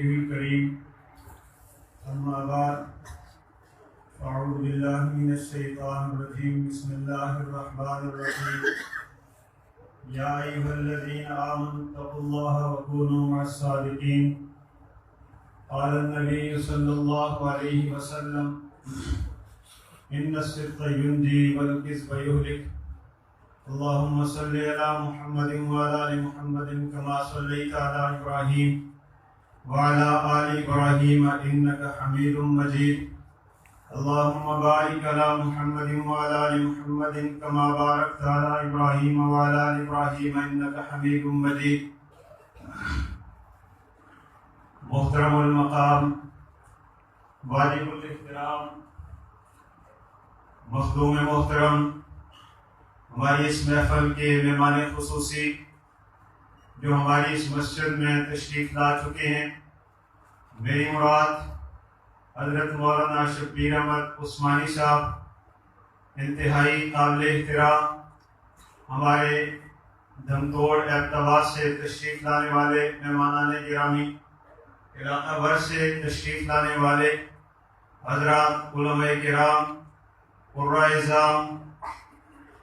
الكريم أما بعد أعوذ بالله من الشيطان الرجيم بسم الله الرحمن الرحيم يا أيها الذين آمنوا اتقوا الله وكونوا مع الصادقين قال النبي صلى الله عليه وسلم إن الصدق ينجي والكذب يهلك اللهم صل على محمد وعلى آل محمد كما صليت على إبراهيم وعلى آل إبراهيم إنك حميد مجيد اللهم بارك على محمد وعلى آل محمد كما باركت على إبراهيم وعلى آل إبراهيم إنك حميد مجيد. محترم المقام، واجب الاحترام، مخدوم محترم، ہماری اس محفل کے مہمان خصوصی جو ہماری اس مسجد میں تشریف لا چکے ہیں، میری مراد حضرت مولانا شبیر احمد عثمانی صاحب، انتہائی قابل احترام ہمارے دھمتوڑ ایبٹ سے تشریف لانے والے مہمانان گرامی، علاقہ بھر سے تشریف لانے والے حضرات، علماء کرام، قرۂ اعظام،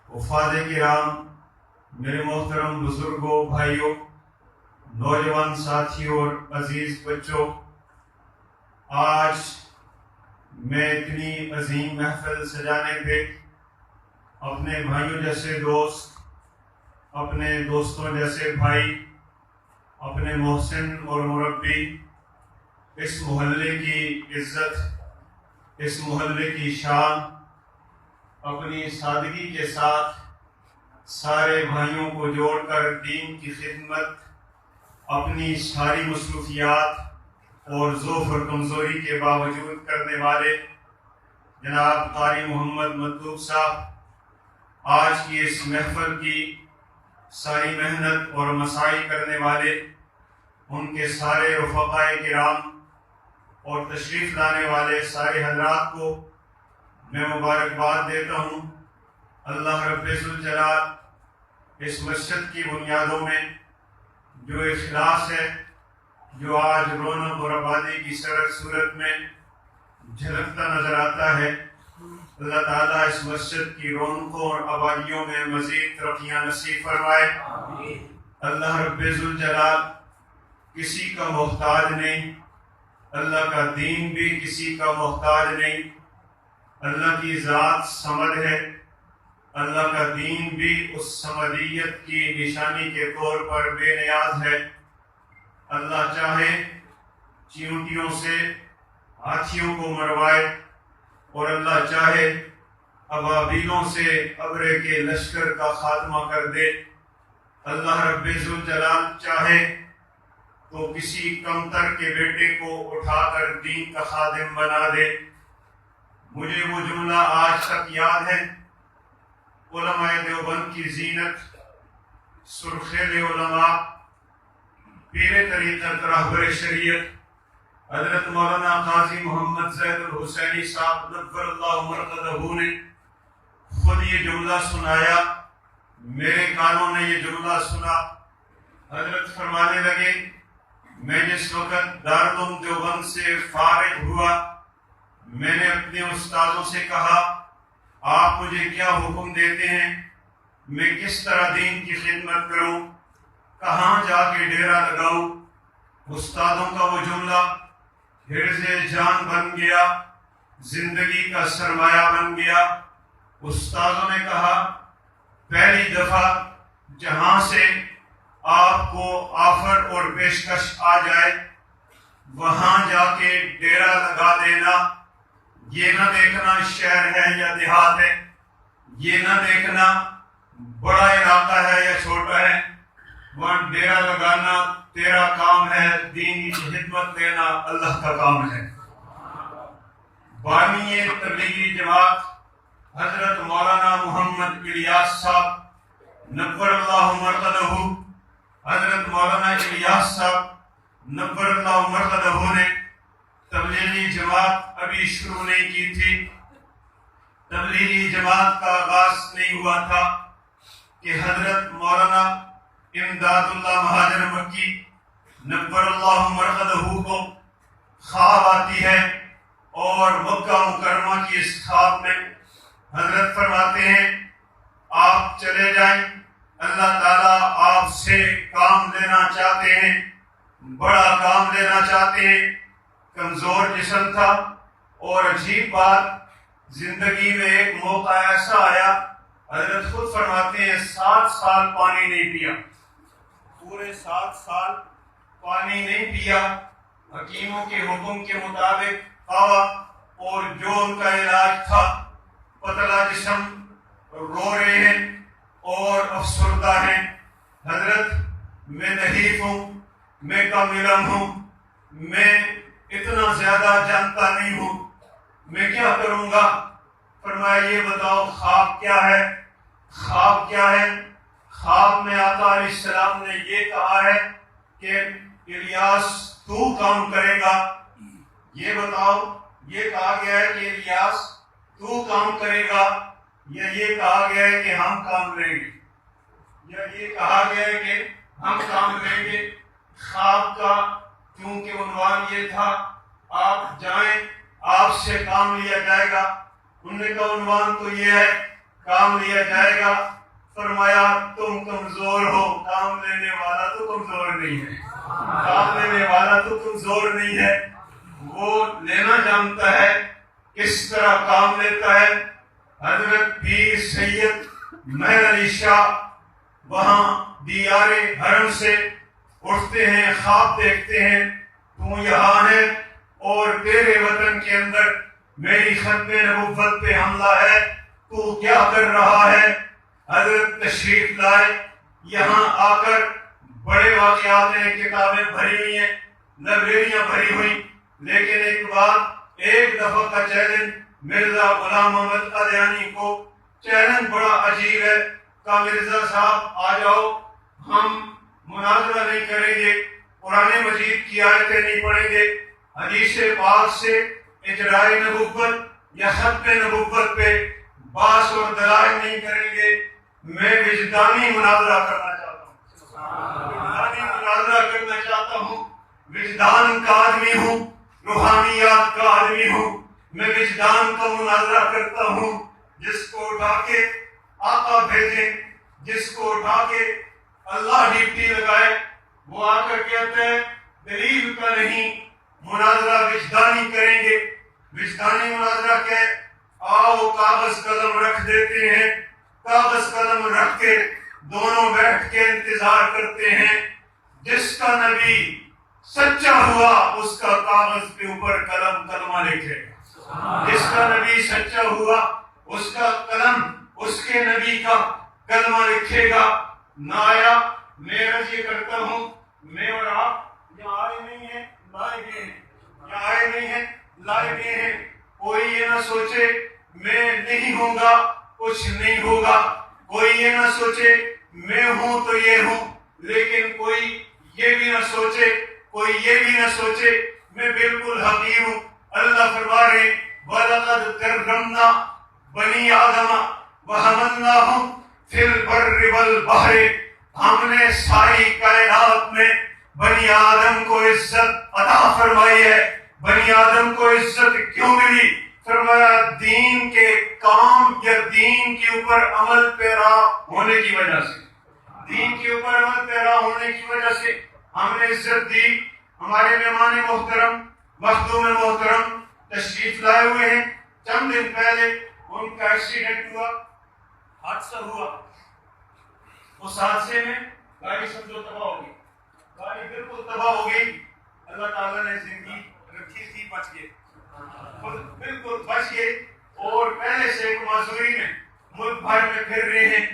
وفاد کرام، میرے محترم بزرگوں، بھائیوں، نوجوان ساتھیوں اور عزیز بچوں، آج میں اتنی عظیم محفل سجانے پہ اپنے بھائیوں جیسے دوست، اپنے دوستوں جیسے بھائی، اپنے محسن اور مربی، اس محلے کی عزت، اس محلے کی شان، اپنی سادگی کے ساتھ سارے بھائیوں کو جوڑ کر دین کی خدمت، اپنی ساری مصروفیات اور ضعف اور کمزوری کے باوجود کرنے والے جناب قاری محمد مطلوب صاحب، آج کی اس محفل کی ساری محنت اور مساعی کرنے والے ان کے سارے رفقاء کرام اور تشریف لانے والے سارے حضرات کو میں مبارکباد دیتا ہوں. اللہ رب ذوالجلال اس مسجد کی بنیادوں میں جو اخلاص ہے، جو آج رونق اور آبادی کی صورت میں جھلکتا نظر آتا ہے، اللہ تعالیٰ اس مسجد کی رونقوں اور آبادیوں میں مزید ترقیاں نصیب فرمائے. اللہ رب ذوالجلال کسی کا محتاج نہیں، اللہ کا دین بھی کسی کا محتاج نہیں. اللہ کی ذات صمد ہے، اللہ کا دین بھی اس صمدیت کی نشانی کے طور پر بے نیاز ہے. اللہ چاہے چیونٹیوں سے ہاتھیوں کو مروائے، اور اللہ چاہے ابابیلوں سے ابرے کے لشکر کا خاتمہ کر دے. اللہ رب ذوالجلال چاہے تو کسی کمتر کے بیٹے کو اٹھا کر دین کا خادم بنا دے. مجھے وہ جملہ آج تک یاد ہے، علماء دیوبند کی زینت، سرخیل علماء، پیر طریقت، راہبر شریعت حضرت مولانا قاضی محمد زید الحسینی صاحب نور اللہ مرقدہ نے خود یہ جملہ سنایا، میرے کانوں نے یہ جملہ سنا. حضرت فرمانے لگے، میں جس وقت دارالعلوم دیوبند سے فارغ ہوا، میں نے اپنے استادوں سے کہا، آپ مجھے کیا حکم دیتے ہیں، میں کس طرح دین کی خدمت کروں، کہاں جا کے ڈیرا لگاؤں. استادوں کا وہ جملہ حرز جان بن گیا، زندگی کا سرمایہ بن گیا. استادوں نے کہا، پہلی دفعہ جہاں سے آپ کو آفر اور پیشکش آ جائے وہاں جا کے ڈیرا لگا دینا. یہ نہ دیکھنا شہر ہے یا دیہات ہے، یہ نہ دیکھنا بڑا علاقہ ہے یا چھوٹا ہے، وہاں ڈیرا لگانا تیرا کام ہے، دین کی خدمت لینا اللہ کا کام ہے. بانی تبلیغی جماعت حضرت مولانا محمد الیاس صاحب نور اللہ مرقدہ، حضرت مولانا الیاس صاحب نور اللہ مرقدہ نے تبلیغی جماعت ابھی شروع نہیں کی تھی. تبلیغی جماعت کا آغاز نہیں ہوا تھا کہ حضرت مولانا امداد اللہ مہاجر مکی نور اللہ مرقدہ کو خواب آتی ہے اور مکہ مکرمہ کی اس خواب میں حضرت فرماتے ہیں آپ چلے جائیں، اللہ تعالیٰ آپ سے کام لینا چاہتے ہیں، بڑا کام لینا چاہتے ہیں۔ کمزور جسم تھا، اور عجیب بات، زندگی میں ایک موقع ایسا آیا، حضرت خود فرماتے ہیں 7 سال پانی نہیں پیا، پورے 7 سال پانی نہیں پیا، حکیموں کے حکم کے مطابق کھایا، اور جو ان کا علاج تھا، پتلا جسم، رو رہے ہیں اور افسردہ ہیں۔ حضرت میں ضعیف ہوں، میں کم علم ہوں، میں اتنا زیادہ جانتا نہیں ہوں، میں کیا کروں گا؟ فرمایا یہ بتاؤ خواب کیا ہے؟ خواب کیا ہے؟ خواب میں آقا علیہ السلام نے یہ کہا ہے کہ الیاس تو کام کرے گا۔ یہ بتاؤ، یہ کہا گیا ہے کہ الیاس تو کام کرے گا، یا یہ کہا گیا ہے کہ ہم کام لیں گے، یا یہ کہا گیا ہے کہ ہم کام لیں گے؟ خواب کا کیونکہ عنوان یہ تھا آپ جائیں، آپ سے کام لیا جائے گا۔ انہوں کا عنوان تو یہ ہے کام لیا جائے گا۔ فرمایا تم کمزور ہو، کام لینے والا تو کمزور نہیں ہے، کام لینے والا تو کمزور نہیں ہے، وہ لینا جانتا ہے، کس طرح کام لیتا ہے۔ حضرت پیر سید مہر علی شاہ وہاں دیار حرم سے اٹھتے ہیں، خواب دیکھتے ہیں تو یہاں ہے اور تیرے وطن کے اندر میری ختم نبوت پہ حملہ ہے، تو کیا کر رہا ہے؟ حضرت تشریف لائے، یہاں آ کر بڑے واقعات ہیں، کتابیں بھری ہوئی ہیں، لائبریریاں بھری ہوئی، لیکن ایک بات، ایک دفعہ کا چیلنج مرزا غلام محمد قادیانی کو، چیلنج بڑا عجیب ہے، کہا مرزا صاحب آ جاؤ، ہم مناظرہ نہیں کریں گے، قرآن مجید کی آیتیں نہیں پڑھیں گے، حدیث پاک سے اجراء نبوت یا ختم نبوت پہ باس اور دلائل نہیں کریں گے۔ میں وجدانی مناظرہ کرنا چاہتا ہوں، وجدانی مناظرہ کرنا چاہتا ہوں، وجدان کا آدمی ہوں، روحانیات کا آدمی ہوں، میں وجدان کا مناظرہ کرتا ہوں۔ جس کو اٹھا کے آقا بھیجیں، جس کو اٹھا کے اللہ ڈیوٹی لگائے، وہ آ کر کہتے ہیں دلیل کا نہیں، مناظرہ وجدانی کریں گے۔ وجدانی مناظرہ کہ آؤ کاغذ قلم رکھ دیتے ہیں، کاغذ قلم رکھ کے دونوں بیٹھ کے انتظار کرتے ہیں، جس کا نبی سچا ہوا اس کا کاغذ کے اوپر قلم کلمہ لکھے گا، جس کا نبی سچا ہوا اس کا قلم اس کے نبی کا کلمہ لکھے گا۔ نہ آیا، میں عرض یہ کرتا ہوں، میں اور آپ یہاں آئے نہیں ہیں، لائے گئے ہیں، یہاں آئے نہیں ہیں، لائے گئے ہیں۔ کوئی یہ نہ سوچے میں نہیں ہوں گا کچھ نہیں ہوگا، کوئی یہ نہ سوچے میں ہوں تو یہ ہوں، لیکن کوئی یہ بھی نہ سوچے، کوئی یہ بھی نہ سوچے میں بالکل حقیر ہوں۔ اللہ فرما رہے وَلَقَدْ كَرَّمْنَا بَنِي آدَمَ وَحَمَلْنَاهُمْ فِي الْبَرِّ وَالْبَحْرِ، ہم نے ساری کائنات میں بنی آدم کو عزت عطا فرمائی ہے۔ بنی آدم کو عزت کیوں ملی؟ فرمایا دین کے کام یا دین کے اوپر عمل پیرا ہونے کی وجہ سے، دین کے اوپر عمل پیرا ہونے کی وجہ سے ہم نے عزت دی۔ ہمارے مہمان محترم، مخدوم محترم تشریف لائے ہوئے ہیں، چند دن پہلے ان کا ایکسیڈنٹ ہوا، حادثہ ہوا، اس حادثے میں گاڑی سمجھو تباہ ہو گئی، گاڑی بالکل تباہ ہو گئی۔ اللہ تعالیٰ نے زندگی رکھی تھی، بچ گئے، بالکل بچ گئے، اور پہلے سے ایک معذوری میں ملک بھر میں پھر رہے ہیں۔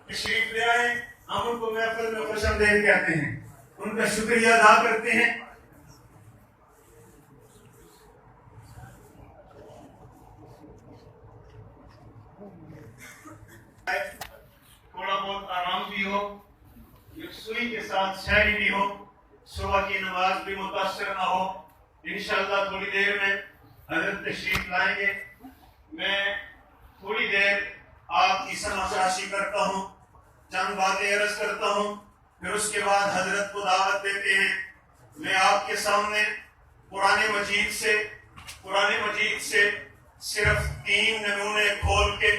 تشریف لے آئے، ہم ان کو محفل میں خوش آمدید کہتے ہیں، ان کا شکریہ ادا کرتے ہیں۔ تھوڑا بہت آرام بھی ہو، یکسوئی کے ساتھ سحری بھی ہو، صبح کی نماز بھی متاثر نہ ہو۔ انشاءاللہ تھوڑی دیر میں حضرت تشریف لائیں گے، میں تھوڑی دیر آپ کی سماعت کرتا ہوں، چند باتیں عرض کرتا ہوں، پھر اس کے بعد حضرت کو دعوت دیتے ہیں۔ میں آپ کے سامنے قرآن مجید سے صرف 3 نمونے کھول کے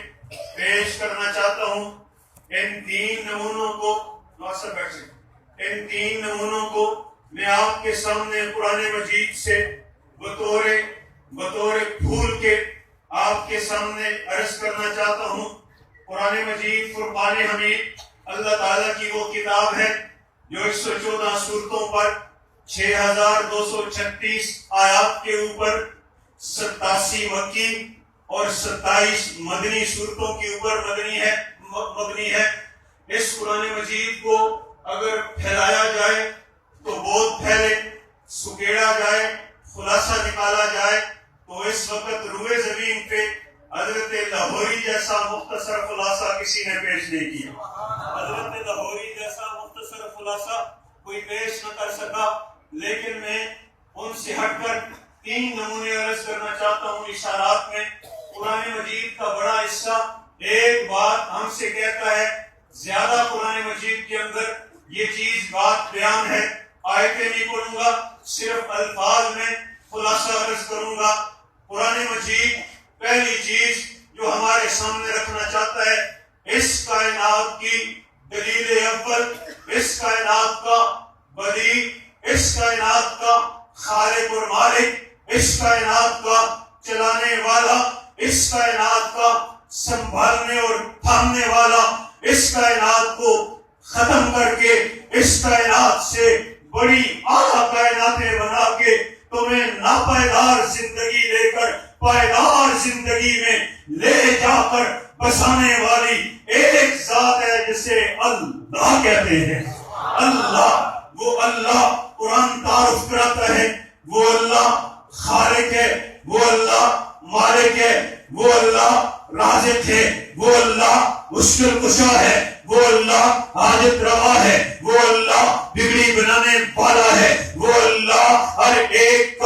پیش کرنا چاہتا ہوں. ان 3 نمونوں کو میں آپ کے سامنے قرآن مجید سے بطور پھول کے آپ کے سامنے عرض کرنا چاہتا ہوں. قرآن مجید فرقان حمید اللہ تعالیٰ کی وہ کتاب ہے جو 114 صورتوں پر 6236 آیات کے اوپر 87 مکی اور 27 مدنی صورتوں کے اوپر مبنی ہے. اس قرآن مجید کو اگر پھیلایا جائے تو بہت پھیلے، سکیڑا جائے، خلاصہ نکالا جائے تو اس وقت روئے زمین پہ حضرت لاہوری جیسا مختصر خلاصہ کسی نے پیش نہیں کیا. حضرت لاہوری جیسا مختصر خلاصہ کوئی پیش نہ کر سکا. لیکن میں ان سے ہٹ کر 3 نمونے عرض کرنا چاہتا ہوں اشارات میں. قرآن مجید کا بڑا حصہ ایک بات ہم سے کہتا ہے. زیادہ قرآن مجید کے اندر یہ چیز بات بیان ہے. آیتیں نہیں پڑھوں گا، صرف الفاظ میں خلاصہ عرض کروں گا. قرآن مجید پہلی چیز جو ہمارے سامنے رکھنا چاہتا ہے، اس کائنات کی دلیل اول، اس کائنات کا بدیع، اس کائنات کا خالق اور مالک، اس کائنات کا چلانے والا، اس کائنات کا سنبھالنے اور تھامنے والا، اس کائنات کو ختم کر کے اس کائنات سے بڑی اعلیٰ کائناتیں بنا کے تمہیں ناپائیدار زندگی لے کر پائیدار زندگی میں لے جا کر بسانے والی ایک ذات ہے جسے اللہ کہتے ہیں. اللہ، وہ اللہ قرآن تعارف کراتا ہے. وہ اللہ خالق ہے، وہ اللہ مالک ہے، وہ اللہ رازق ہے، وہ اللہ مشکل کشا ہے، وہ اللہ حاجت روا ہے، وہ اللہ بگڑی بنانے والا ہے، وہ اللہ ہر ایک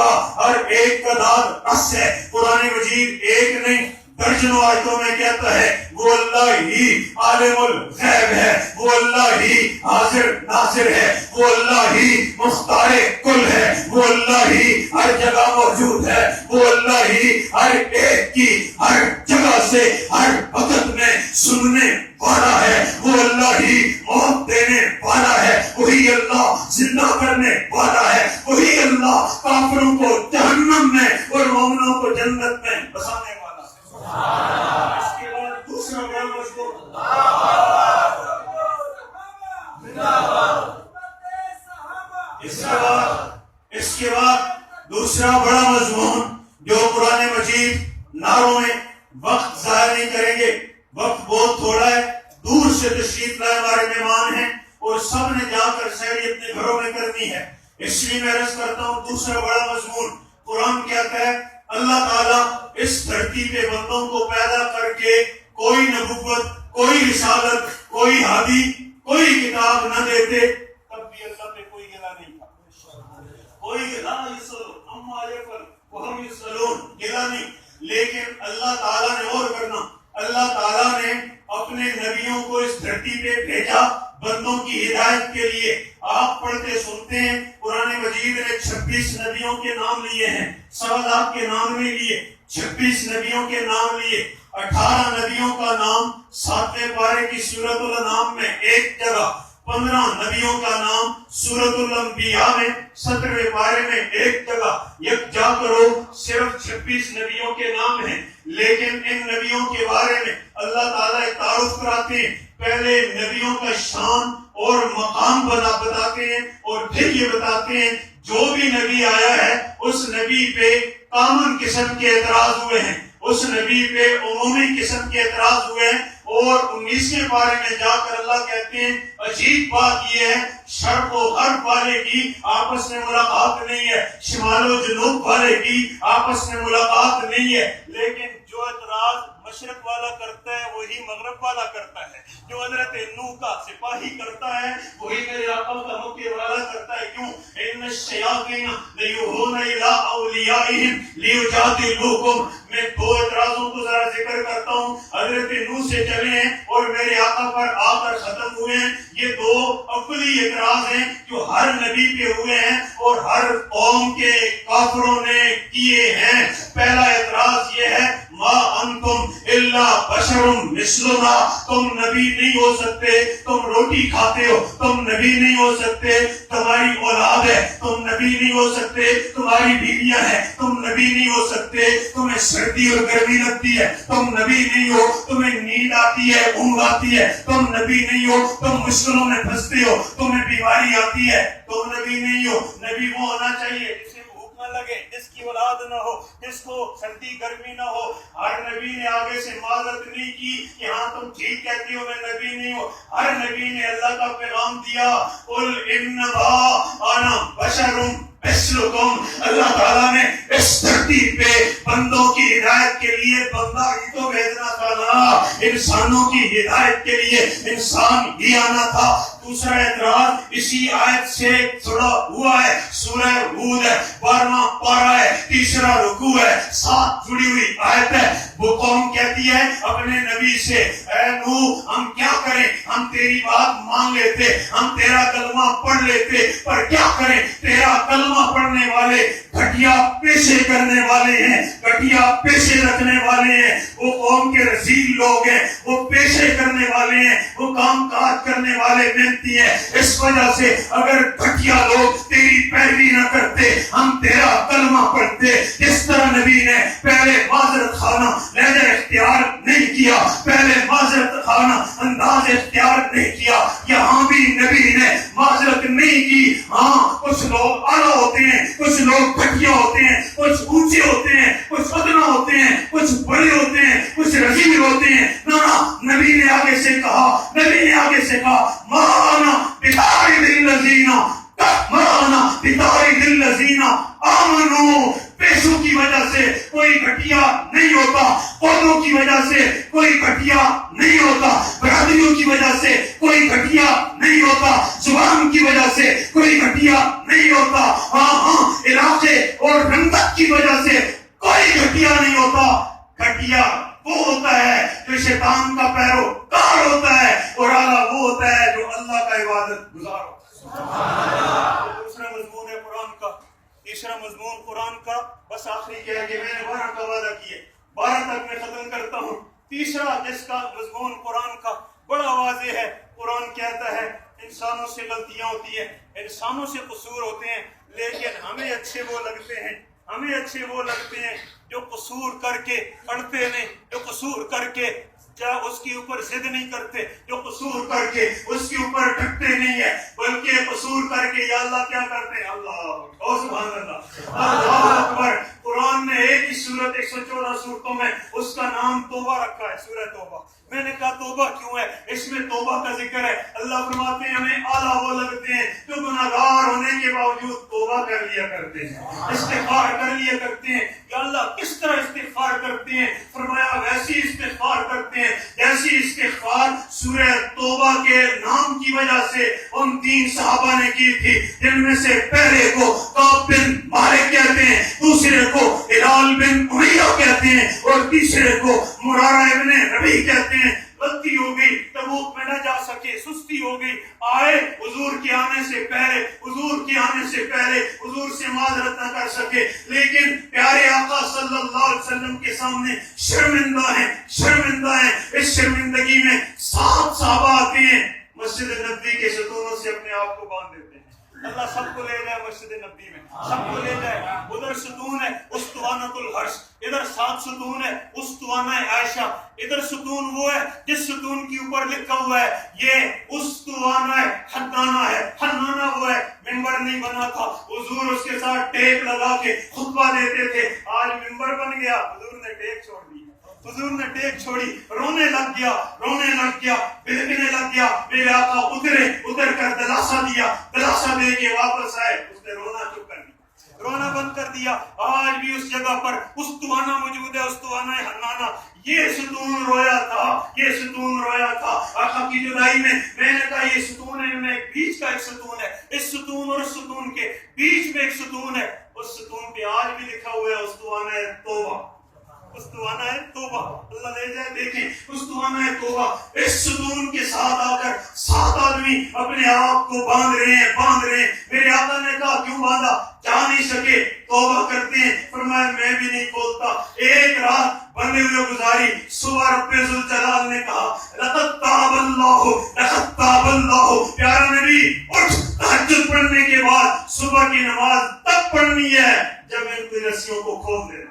کا داد رس ہے. قرآن مجید ایک نہیں درجنوں آیتوں میں کہتا ہے وہ اللہ ہی عالم الغیب ہے، وہ اللہ ہی حاضر ناظر ہے، وہ اللہ ہی مختار کل ہے، وہ اللہ ہی ہر جگہ موجود ہے، وہ اللہ ہی ہر ایک کی ہر جگہ سے ہر وقت میں سننے والا ہے، وہ اللہ ہی موت دینے والا ہے، وہی اللہ زندہ کرنے والا ہے، وہی اللہ کافروں کو جہنم میں اور مومنوں کو جنت میں بسانے والا ہے. اس کے بعد دوسرا بڑا مضمون، اس کے بعد دوسرا بڑا مضمون جو قرآن مجید نعروں میں وقت ضائع نہیں کریں گے، وقت بہت تھوڑا ہے. دور سے تشریف لائے ہمارے مہمان ہیں اور سب نے جا کر سیری اپنے گھروں میں کرنی ہے. اس لیے میں عرض کرتا ہوں دوسرا بڑا مضمون قرآن کہتا ہے اللہ تعالیٰ اس دھرتی پہ بندوں کو پیدا کر کے کوئی نبوت، کوئی رسالت، کوئی ہادی، کوئی کتاب نہ دیتے تب بھی اللہ پہ کوئی گلہ نہیں تھا. کوئی گلہ نہیں، لیکن اللہ تعالیٰ نے اور کرنا. اللہ تعالیٰ نے اپنے نبیوں کو اس دھرتی پہ بھیجا بندوں کی ہدایت کے لیے. آپ پڑھتے سنتے ہیں قرآن مجید نے 26 نبیوں کے نام لیے ہیں، 1.25 لاکھ کے نام نہیں لیے، 26 نبیوں کے نام لیے. 18 نبیوں کا نام 7ویں پارے کی سورۃ الانعام میں ایک جگہ، 15 نبیوں کا نام سورۃ الانبیاء میں 17ویں پارے میں ایک جگہ. یکجا کرو صرف 26 نبیوں کے نام ہیں، لیکن ان نبیوں کے بارے میں اللہ تعالیٰ ایک تعارف کراتے ہیں. پہلے نبیوں کا شان اور مقام بتاتے ہیں اور پھر یہ بتاتے ہیں جو بھی نبی آیا ہے اس نبی پہ کامن قسم کے اعتراض ہوئے ہیں، اس نبی پہ عمومی قسم کے اعتراض ہوئے ہیں. اور 19ویں پارے میں جا کر اللہ کہتے ہیں عجیب بات یہ ہے شرق و غرب والے کی آپس میں ملاقات نہیں ہے، شمال و جنوب والے کی آپس میں ملاقات نہیں ہے، لیکن جو اعتراض مشرق والا کرتا ہے وہی مغرب والا کرتا ہے، جو حضرت نوح کا سپاہی کرتا ہے وہی میرے آقا کا مکے والا کرتا ہے. کیوں؟ ان الشیاطین لیوحون الی اولیائہم لیجادلوکم. میں 2 اعتراضوں کو ذرا ذکر کرتا ہوں. حضرت نوح سے چلے ہیں اور میرے آقا پر آ کر ختم ہوئے ہیں. یہ 2 اولی اعتراض ہیں جو ہر نبی کے ہوئے ہیں اور ہر قوم کے کافروں نے کیے ہیں. پہلا اعتراض یہ ہے ما انتم الا بشر مثلنا، تم نبی نہیں ہو سکتے. تم روٹی کھاتے ہو، تم نبی نہیں ہو سکتے. تمہاری اولاد ہے، تم نبی نہیں ہو سکتے. تمہاری بیویاں ہیں، تم نبی نہیں ہو سکتے. تمہیں سردی اور گرمی لگتی ہے، تم نبی نہیں ہو. تمہیں نیند آتی ہے، اونگ آتی ہے، تم نبی نہیں ہو. تم مشکلوں میں پھنستے ہو، تمہیں بیماری آتی ہے، تم نبی نہیں ہو. نبی وہ ہونا چاہیے جسے نہ لگے، جس کی اولاد نہ ہو، جس کو سردی گرمی نہ ہو. ہر نبی نے آگے سے معذرت نہیں کی کہ ہاں تم ٹھیک کہتی ہو میں نبی نہیں ہوں. ہر نبی نے اللہ کا پیغام دیا. قل انما انا بشر مثلکم. اللہ تعالیٰ نے اس دھرتی پہ بندوں کی ہدایت کے لیے بندہ ہی تو بھیجنا تھا نا. انسانوں کی ہدایت کے لیے انسان ہی آنا تھا. دوسرا اعتراض اسی آیت سے جڑا ہوا ہے. سورہ ہود ہے، 12واں پارہ ہے، 3را رکوع ہے، 7 جڑی ہوئی آیت ہے. وہ قوم کہتی ہے اپنے نبی سے اے نوح ہم کیا کریں، ہم تیری بات مان لیتے، ہم تیرا کلمہ پڑھ لیتے، پر کیا کریں تیرا کلمہ پڑھنے والے گھٹیا پیشے کرنے والے ہیں، گھٹیا پیشے رکھنے والے ہیں. وہ قوم کے رذیل لوگ ہیں، وہ پیشے کرنے والے ہیں، وہ کام کاج کرنے والے محنتی ہیں. اس وجہ سے اگر گھٹیا لوگ تیری پیروی نہ کرتے ہم تیرا کلمہ پڑھتے. جس طرح نبی نے پہلے معذرت خانہ لہجہ اختیار نہیں کیا، پہلے معذرت خانہ انداز اختیار نہیں کیا، یہاں بھی نبی نے معذرت نہیں کی. ہاں کچھ لوگ اعلیٰ ہوتے ہیں، کچھ لوگ گھٹیا ہوتے ہیں، کچھ اونچے ہوتے ہیں، کچھ ادنا ہوتے ہیں، کچھ بڑے ہوتے ہیں، کچھ رذیل ہوتے ہیں. نبی نے آگے سے کہا، نبی نے آگے سے کہا مانا بطارد الذین مانا بطارد الذین آمنوا. پیشوں کی وجہ سے کوئی گھٹیا نہیں ہوتا، عہدوں کی وجہ سے کوئی گھٹیا نہیں ہوتا، برادریوں کی وجہ سے کوئی گھٹیا نہیں ہوتا، زبان کی وجہ سے کوئی گھٹیا نہیں ہوتا. ہاں علاقے اور رنگت کی وجہ سے کوئی گھٹیا نہیں ہوتا. گھٹیا وہ ہوتا ہے جو شیطان کا پیروکار ہوتا ہے اور اعلیٰ وہ ہوتا ہے جو اللہ کا عبادت گزار ہوتا ہے. دوسرا مضمون ہے قرآن کا. تیسرا مضمون قرآن کا بس آخری کیا ہے کہ میں نے 12 کا وعدہ کیے، 12 تک میں ختم کرتا ہوں. تیسرا جس کا مضمون قرآن کا بڑا واضح ہے. قرآن کہتا ہے انسانوں سے غلطیاں ہوتی ہیں، انسانوں سے قصور ہوتے ہیں، لیکن ہمیں اچھے وہ لگتے ہیں، ہمیں اچھے وہ لگتے ہیں جو قصور کر کے پڑھتے نہیں، جو قصور کر کے کیا اس کے اوپر ضد نہیں کرتے، جو قصور کر کے اس کے اوپر ڈٹتے نہیں ہے، بلکہ قصور کر کے یا اللہ کیا کرتے ہیں اللہ اور سبحان اللہ اللہ اکبر. قرآن نے ایک ہی سورت 114 صورتوں میں اس کا نام توبہ رکھا ہے، سورہ توبہ. میں نے کہا توبہ کیوں ہے؟ اس میں توبہ کا ذکر ہے. اللہ فرماتے ہیں ہمیں اعلیٰ وہ لگتے ہیں جو گناہگار ہونے کے باوجود توبہ کر لیا کرتے ہیں، استغفار کر لیا کرتے ہیں. یا اللہ کس طرح استغفار کرتے ہیں؟ فرمایا ویسی استغفار کرتے ہیں جیسی استغفار سورہ توبہ کے نام کی وجہ سے ان 3 صحابہ نے کی تھی، جن میں سے پہلے کو کعب بن مالک کہتے ہیں، دوسرے کو ہلال بن امیہ کہتے ہیں اور تیسرے کو مرارہ ابن ربیع کہتے ہیں. غلطی ہو گئی، تبوک میں نہ جا سکے، سستی ہو گئی، آئے حضور کے آنے سے پہلے، حضور کے آنے سے پہلے حضور سے معذرت نہ کر سکے، لیکن پیارے آقا صلی اللہ علیہ وسلم کے سامنے شرمندہ ہیں، شرمندہ ہیں. اس شرمندگی میں 7 صحابہ آتے ہیں، مسجد نبوی کے ستونوں سے اپنے آپ کو باندھ دیتے ہیں. اللہ سب کو لے جائے مسجد نبی میں، سب کو لے جائے. ادھر ستون ہے اسطوانۃ العرش، ادھر 7 ستون ہے اسطوانہ عائشہ، ادھر ستون وہ ہے جس ستون کے اوپر لکھا ہوا ہے یہ اسطوانہ حنانہ ہے. حنانہ وہ ہے ممبر نہیں بنا تھا، حضور اس کے ساتھ ٹیپ لگا کے خطبہ دیتے تھے. آج ممبر بن گیا، حضور نے ٹیپ چھوڑ دی، حضور نے ٹیک چھوڑی، رونے لگ گیا، رونے لگ گیا، بلکنے لگ گیا. میرے آقا اتر کر دلاسا دیا، دلاسا دے کے واپس آئے. اس نے رونا چپ کر دیا، رونا بند کر دیا. آج بھی اس جگہ پر استوانہ موجود ہے، استوانہ حنانہ. یہ ستون رویا تھا، یہ ستون رویا تھا آقا کی جدائی میں. میں نے کہا یہ ستون ہے، میں بیچ کا ایک ستون ہے، اس ستون اور اس ستون کے بیچ میں ایک ستون ہے. اس ستون پہ آج بھی لکھا ہوا ہے استوانہ توبہ. اس توبہ کرتے ہیں. فرمایا میں بھی نہیں کھولتا. ایک رات بندے ہوئے گزاری. صبح رب ذوالجلال نے کہا لقد تاب اللہ لقد تاب اللہ. پیارا نبی اٹھ, تہجد پڑھنے کے بعد صبح کی نماز تب پڑھنی ہے جب ان کی رسیوں کو کھول دینا.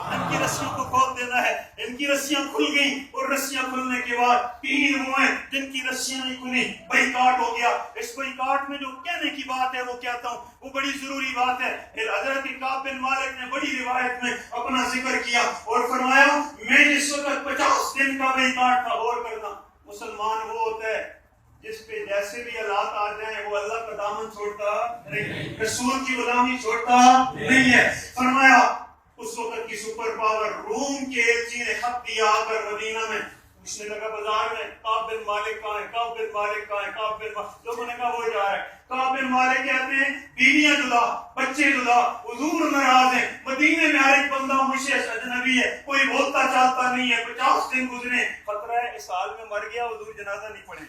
ان کی رسیوں کو کھول دینا ہے. ان کی رسیاں کھل گئیں اور رسیاں کھلنے کے بعد 3 وہ ہیں جن کی رسیاں نہیں کھلی. بائیکاٹ ہو گیا. اس بائیکاٹ میں جو کہنے کی بات ہے وہ کہتا ہوں, وہ بڑی ضروری بات ہے. پھر حضرت کعب بن مالک نے بڑی روایت میں اپنا ذکر کیا اور فرمایا میں جس وقت 50 دن کا بائیکاٹ تھا. غور کرنا, مسلمان وہ ہوتا ہے جس پہ جیسے بھی حالات آ جائیں وہ اللہ کا دامن چھوڑتا نہیں, رسول کی غلامی چھوڑتا نہیں ہے. فرمایا اس وقت کی سپر پاور روم کے ایلچی نے خط دیا آ کر مدینہ میں. پوچھنے لگا بازار میں کعب بن مالک کہاں ہے, کعب بن مالک کہاں ہے, کعب بن مالک. لوگوں نے کہا وہ جا رہا ہے. کعب بن مالک کہتے ہیں بیویاں جدا, بچے جدا, حضور ناراض ہیں. مدینے میں ہر ایک بندہ مجھ سے اجنبی ہے, کوئی بولتا چاہتا نہیں ہے. 50 دن گزرے. خطرہ ہے اس حال میں مر گیا حضور جنازہ نہیں پڑھے.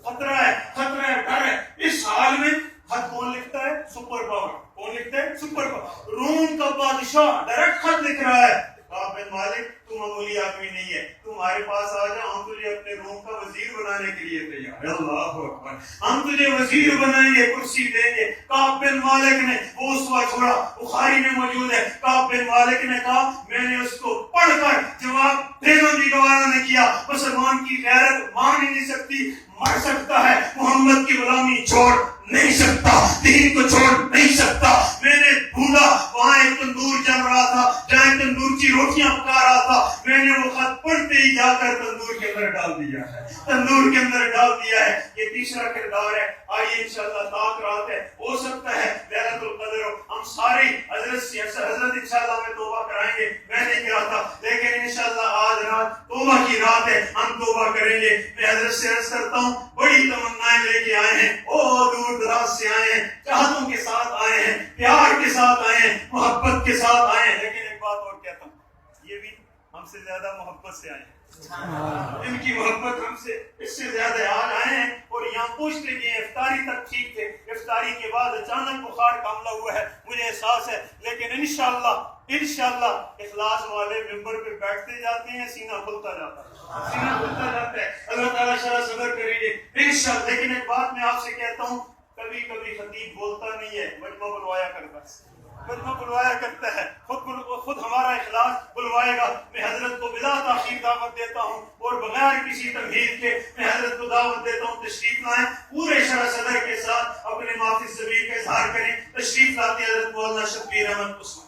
خطرہ ہے, ڈر ہے. اس حال میں خط کون لکھتا ہے؟ Super power. کون لکھتا ہے؟ Super power. روم کا بادشاہ ڈائریکٹ خط لکھ رہا ہے کعب بن مالک تم معمولی آدمی نہیں ہے, تمہارے پاس آ جا, ہم تجھے اپنے روم کا وزیر بنانے کے لیے تیار. اللہ اکبر. ہم تجھے وزیر بنائیں گے, کرسی دیں گے. کعب بن مالک نے وہ اسوا چھوڑا, بخاری میں موجود ہے. کعب بن مالک نے کہا میں نے اس کو پڑھ کر جواب دینا بھی گوارا نہیں کیا. مسلمان کی غیرت مان ہی نہیں سکتی. مر سکتا ہے, محمد کی غلامی چھوڑ نہیں سکتا, دین کو چھوڑ نہیں سکتا. میں نے ڈھونڈا, وہاں ایک تندور جل رہا تھا جہاں تندورچی روٹیاں پکا رہا تھا. میں نے وہ خط پڑھتے ہی جا کر تندور کے اندر ڈال دیا ہے, تندور کے اندر ڈال دیا ہے. یہ تیسرا کردار ہے. آئیے انشاءاللہ تاک رات ہے, ہو سکتا ہے لیلۃ القدر ہو. ہم سارے حضرت انشاءاللہ میں توبہ کرائیں گے. میں نہیں کراتا لیکن انشاءاللہ آج رات توبہ کی رات ہے, ہم توبہ کریں گے. میں حضرت سے عرض کرتا ہوں بڑی تمنائیں لے کے آئے ہیں, او دور دراز سے آئے ہیں, چاہتوں کے ساتھ آئے ہیں, پیار کے ساتھ آئے ہیں, محبت کے ساتھ آئے ہیں. لیکن ایک بات اور کہتا ہوں, یہ بھی ہم سے زیادہ محبت سے آئے ہیں. ان کی محبت ہم سے اس سے زیادہ آج آئے ہیں اور یہاں پوچھتے گئے. افطاری تک ٹھیک تھے, افطاری کے بعد اچانک بخار کا حملہ ہوا ہے, مجھے احساس ہے. لیکن انشاءاللہ اخلاص والے ممبر پہ بیٹھتے جاتے ہیں, سینہ کھلتا جاتا ہے. اللہ تعالیٰ شرح صبر کریں گے انشاءاللہ. لیکن ایک بات میں آپ سے کہتا ہوں, کبھی کبھی خطیب بولتا نہیں ہے, مجمع بلوایا کرتا ہے, مجمع بلوایا کرتا ہے. خود ہمارا اخلاص بلوائے گا. میں حضرت کو بلا تاخیر دعوت دیتا ہوں اور بغیر کسی تمہید کے میں حضرت کو دعوت دیتا ہوں تشریف لائیں. پورے شرح صدر کے ساتھ اپنے معافی ضمیر کا اظہار کریں. تشریف لاتے حضرت مولانا شبیر احمد عثمان